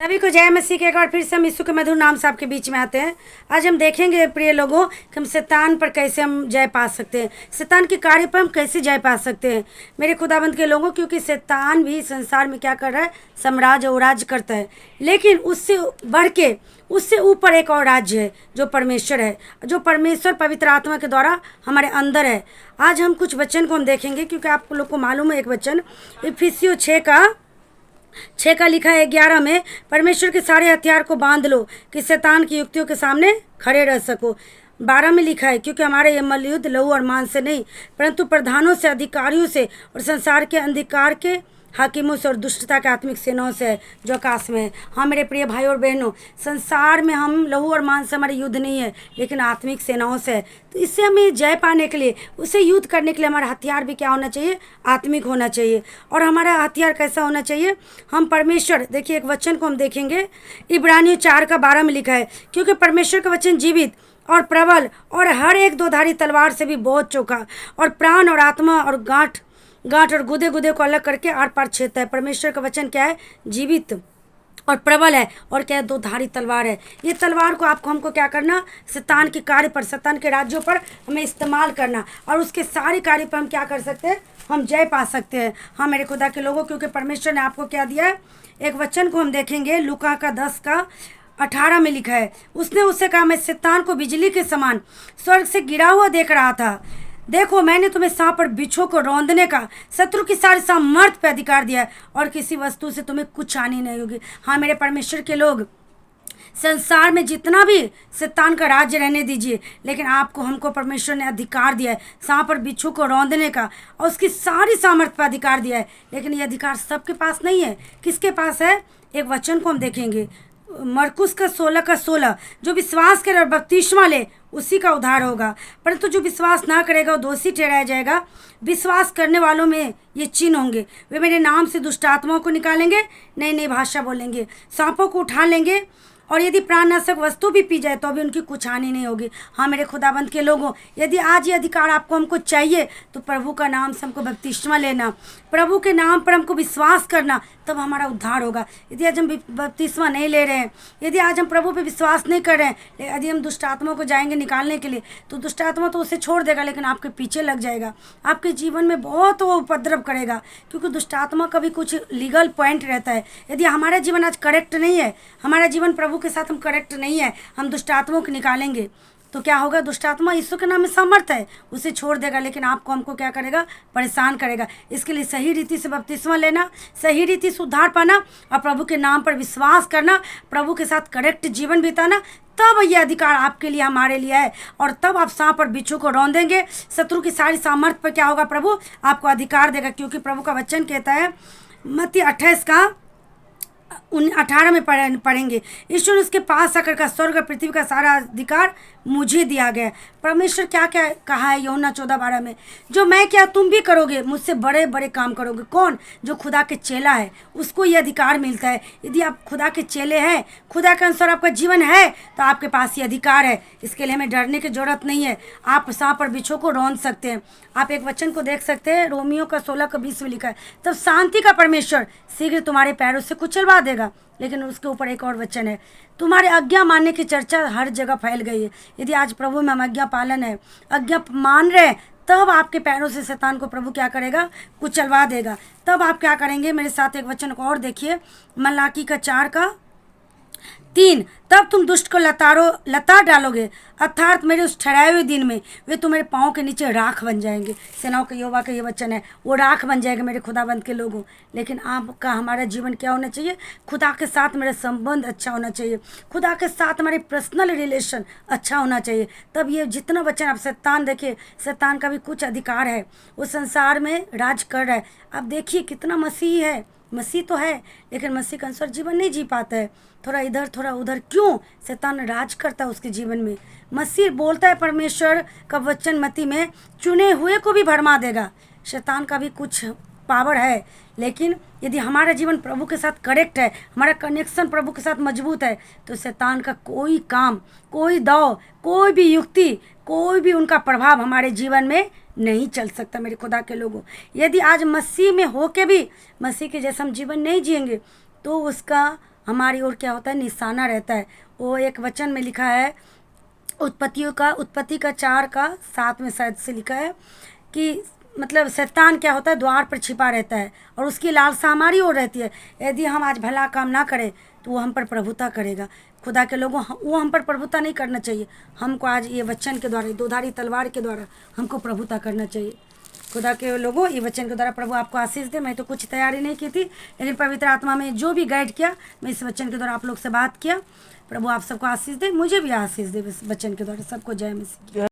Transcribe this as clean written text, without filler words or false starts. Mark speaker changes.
Speaker 1: सभी को जय मसीह के एक बार फिर से हम यीशु के मधुर नाम से आपके बीच में आते हैं। आज हम देखेंगे प्रिय लोगों कि हम शैतान पर कैसे हम जय पा सकते हैं, शैतान के कार्य पर हम कैसे जय पा सकते हैं मेरे खुदाबंद के लोगों। क्योंकि शैतान भी संसार में क्या कर रहा है, साम्राज्य और राज्य करता है, लेकिन उससे बढ़ के उससे ऊपर एक और राज्य है जो परमेश्वर है, जो परमेश्वर पवित्र आत्मा के द्वारा हमारे अंदर है। आज हम कुछ वचन को हम देखेंगे क्योंकि आप लोग को मालूम है एक वचन इफिसियों 6 का लिखा है 11 में, परमेश्वर के सारे हथियार को बांध लो कि शैतान की युक्तियों के सामने खड़े रह सको। 12 में लिखा है क्योंकि हमारे ये मल्लयुद्ध लहू और मांस से नहीं परंतु प्रधानों से, अधिकारियों से और संसार के अंधकार के हाकिमों से और दुष्टता के आत्मिक सेनाओं से है जो आकाश में है। हाँ मेरे प्रिय भाई और बहनों, संसार में हम लहू और मांस से हमारे युद्ध नहीं है लेकिन आत्मिक सेनाओं से है। तो इससे हमें जय पाने के लिए, उसे युद्ध करने के लिए हमारा हथियार भी क्या होना चाहिए, आत्मिक होना चाहिए। और हमारा हथियार कैसा होना चाहिए, हम परमेश्वर, देखिए एक वचन को हम देखेंगे इब्रानियों 4:12 में लिखा है क्योंकि परमेश्वर का वचन जीवित और प्रबल और हर एक दोधारी तलवार से भी बहुत चोखा और प्राण और आत्मा और गांठ और गुदे गुदे को अलग करके आर पार छेदता है। परमेश्वर का वचन क्या है, जीवित और प्रबल है और क्या है, दो धारी तलवार है। ये तलवार को हमको क्या करना, शैतान के कार्य पर, शैतान के राज्यों पर हमें इस्तेमाल करना और उसके सारे कार्य पर हम क्या कर सकते हैं, हम जय पा सकते हैं। हाँ मेरे खुदा के लोगों, क्योंकि परमेश्वर ने आपको क्या दिया है। एक वचन को हम देखेंगे लूका का 10:18 में लिखा है, उसने उससे कहा, मैं शैतान को बिजली के समान स्वर्ग से गिरा हुआ देख रहा था। देखो मैंने तुम्हें सांप और बिच्छू को रौंदने का, शत्रु की सारी सामर्थ पे अधिकार दिया है और किसी वस्तु से तुम्हें कुछ हानि नहीं होगी। हाँ मेरे परमेश्वर के लोग, संसार में जितना भी शैतान का राज्य रहने दीजिए, लेकिन आपको, हमको परमेश्वर ने अधिकार दिया है सांप और बिच्छू को रौंदने का और उसकी सारी सामर्थ पर अधिकार दिया है। लेकिन ये अधिकार सबके पास नहीं है। किसके पास है, एक वचन को हम देखेंगे मरकुस का 16:16, जो विश्वास करे और बपतिस्मा ले उसी का उद्धार होगा, परंतु जो विश्वास ना करेगा वो दोषी ठहराया जाएगा। विश्वास करने वालों में ये चिन्ह होंगे, वे मेरे नाम से दुष्ट आत्माओं को निकालेंगे, नई नई भाषा बोलेंगे, सांपों को उठा लेंगे और यदि प्राणनाशक वस्तु भी पी जाए तो भी उनकी कुछ हानि नहीं होगी। हाँ मेरे खुदाबंद के लोगों, यदि आज ये अधिकार आपको, हमको चाहिए तो प्रभु का नाम से हमको बपतिस्मा लेना, प्रभु के नाम पर हमको विश्वास करना, तब हमारा उद्धार होगा। यदि आज हम बपतिस्मा नहीं ले रहे हैं, यदि आज हम प्रभु पे विश्वास नहीं कर रहे हैं, यदि हम दुष्ट आत्माओं को जाएंगे निकालने के लिए, तो दुष्ट आत्मा तो उसे छोड़ देगा लेकिन आपके पीछे लग जाएगा, आपके जीवन में बहुत वो उपद्रव करेगा। क्योंकि दुष्ट आत्मा का भी कुछ लीगल पॉइंट रहता है। यदि हमारा जीवन आज करेक्ट नहीं है, हमारा जीवन प्रभु के साथ हम करेक्ट नहीं है, हम दुष्ट आत्माओं को निकालेंगे तो क्या होगा, दुष्ट आत्मा यीशु के नाम में समर्थ है, उसे छोड़ देगा लेकिन आपको, हमको क्या करेगा, परेशान करेगा। इसके लिए सही रीति से बपतिस्मा लेना, सही रीति से उद्धार पाना और प्रभु के नाम पर विश्वास करना, प्रभु के साथ करेक्ट जीवन बिताना, तब ये अधिकार आपके लिए, हमारे लिए है। और तब आप सांप और बिच्छू को रौंदेंगे, शत्रु की सारी सामर्थ पर क्या होगा, प्रभु आपको अधिकार देगा। क्योंकि प्रभु का वचन कहता है मत्ती 28:18 में पढ़ेंगे, ईश्वर ने उसके पास आकर का, स्वर्ग और पृथ्वी का सारा अधिकार मुझे दिया गया। परमेश्वर क्या क्या कहा है यूहन्ना 14:12 में, जो मैं क्या तुम भी करोगे, मुझसे बड़े बड़े काम करोगे। कौन, जो खुदा के चेला है उसको ये अधिकार मिलता है। यदि आप खुदा के चेले हैं, खुदा के अनुसार आपका जीवन है, तो आपके पास ये अधिकार है। इसके लिए हमें डरने की जरूरत नहीं है। आप सांप और बिच्छू को रौंद सकते हैं। आप एक वचन को देख सकते हैं रोमियो का 16:20 में लिखा है, तब शांति का परमेश्वर शीघ्र तुम्हारे पैरों से कुचलवा देगा। लेकिन उसके ऊपर एक और वचन है, तुम्हारे आज्ञा मानने की चर्चा हर जगह फैल गई है। यदि आज प्रभु में हम आज्ञा पालन है, आज्ञा मान रहे हैं, तब आपके पैरों से शैतान को प्रभु क्या करेगा, कुचलवा देगा। तब आप क्या करेंगे, मेरे साथ एक वचन को और देखिए मलाकी का 4:3, तब तुम दुष्ट को लताड़ डालोगे, अर्थात मेरे उस ठहराए हुए दिन में वे तुम्हारे पाँव के नीचे राख बन जाएंगे। सेनाओं के यहोवा का ये वचन है, वो राख बन जाएगा मेरे खुदाबंद के लोगों। लेकिन आपका, हमारा जीवन क्या होना चाहिए, खुदा के साथ मेरा संबंध अच्छा होना चाहिए, खुदा के साथ हमारी पर्सनल रिलेशन अच्छा होना चाहिए। तब ये जितना वचन, आप शैतान देखिए, शैतान का भी कुछ अधिकार है, वो संसार में राज कर रहा है। अब देखिए कितना मसीह है, मसीह तो है लेकिन मसीह के अनुसार जीवन नहीं जी पाता है, थोड़ा इधर थोड़ा उधर। क्यों, शैतान राज करता है उसके जीवन में। मसीह बोलता है परमेश्वर का वचन मत्ती में, चुने हुए को भी भरमा देगा। शैतान का भी कुछ पावर है, लेकिन यदि हमारा जीवन प्रभु के साथ करेक्ट है, हमारा कनेक्शन प्रभु के साथ मजबूत है, तो शैतान का कोई काम, कोई दौड़, कोई भी युक्ति, कोई भी उनका प्रभाव हमारे जीवन में नहीं चल सकता मेरे खुदा के लोगों। यदि आज मसीह में हो के भी मसीह के जैसा हम जीवन नहीं जिएंगे तो उसका हमारी ओर क्या होता है, निशाना रहता है। वो एक वचन में लिखा है, उत्पत्ति का 4:7 में शायद से लिखा है कि मतलब शैतान क्या होता है, द्वार पर छिपा रहता है और उसकी लालसा हमारी ओर रहती है। यदि हम आज भला काम ना करें तो वो हम पर प्रभुता करेगा। खुदा के लोगों, वो हम पर प्रभुता नहीं करना चाहिए। हमको आज ये वचन के द्वारा, दोधारी तलवार के द्वारा हमको प्रभुता करना चाहिए। खुदा के लोगों, ये वचन के द्वारा प्रभु आपको आशीष दे। मैं तो कुछ तैयारी नहीं की थी, लेकिन पवित्र आत्मा में जो भी गाइड किया, मैं इस वचन के द्वारा आप लोग से बात किया। प्रभु आप सबको आशीष दे, मुझे भी आशीष दे इस वचन के द्वारा। सबको जय मसीह।